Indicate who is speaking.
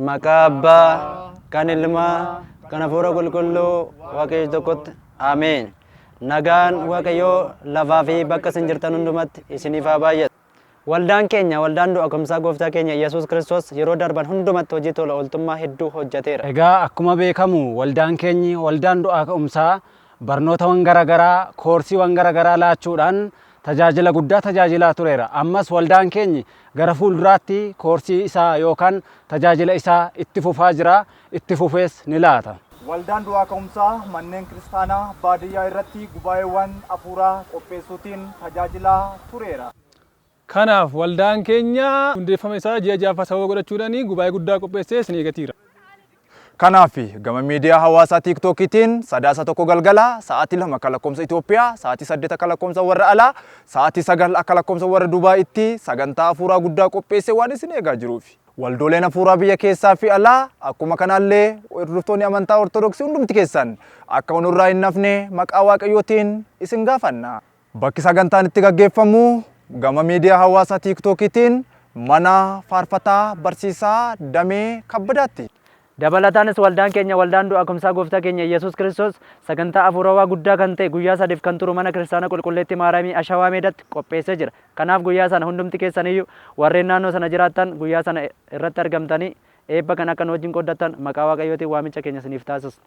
Speaker 1: maqaa Abbaa, kan Ilmaa, kan Hafuura Qulqulluu Waaqayyo tokkotti. Ameen. Nagaan Waaqayyoo lafaa fi bakka isin jirtan hundumatti isiniif haa baay'atu. Waldaan keenya waldaan du'a ka'umsaa gooftaa keenya Yesuus Kiristoos yeroo darban hundumatti hojii tola ooltummaa hedduu hojjeteera.
Speaker 2: Egaa akkuma beekamu waldaan keenyi waldaan du'a ka'umsaa barnootawwan garaagaraa koorsiiwwan garaagaraa laachuudhaan tajaajila guddaa tajaajilaa tureera. Ammas waldaan keenyi gara fuulduraatti koorsii isaa yookaan tajaajila isaa itti fufaa jira, itti fufees ni laata.
Speaker 3: Waldaan du'aa ka'umsaa manneen kiristaanaa baadiyyaa irratti gubaa'eewwan hafuuraa qopheessuutiin tajaajilaa tureera.
Speaker 4: Kanaaf waldaan keenya hundeeffama isaa ji'a ja'affaa sababa godhachuudhaan gubaa'ee guddaa qopheessee isin eegateera.
Speaker 3: Kanaaf gama miidiyaa hawaasaa TikTokiitiin sadaasa tokko galgala sa'aatii 2 akka lakkoomsa Itoophiyaa, sa'aatii 8 akka lakkoomsa warra alaa, sa'aatii 9 akka lakkoomsa warra Dubaayitti sagantaa hafuuraa guddaa qopheessee waan isin eegaa jiruuf. Waldooleen hafuuraa biyya keessaa fi alaa akkuma kanallee hordoftoonni amantaa Ortodoksii hundumti keessan akka onurraa hin nafne maqaa Waaqayyootiin isin gaafanna. Bakki sagantaan itti gaggeeffamu gama miidiyaa hawaasaa TikTokiitiin mana faarfataa barsiisaa Damee Kabbadaatti.
Speaker 1: Dabalataanis waldaan keenya waldaan du'a ka'umsaa gooftaa keenya Yesuus Kiristoos sagantaa hafuurawaa guddaa kan ta'e guyyaa 3 kan turu mana kiristaana qulqulleetti Maaraamii Ashawaa Meedatti qopheessee jira. Kanaaf guyyaa sana hundumti keessaniyyuu warreen naannoo sana jiraattan guyyaa sana irratti argamtanii eebba kan akka nu wajjin qooddatan maqaa Waaqayyootiin waamicha keenya isiniif taasisna.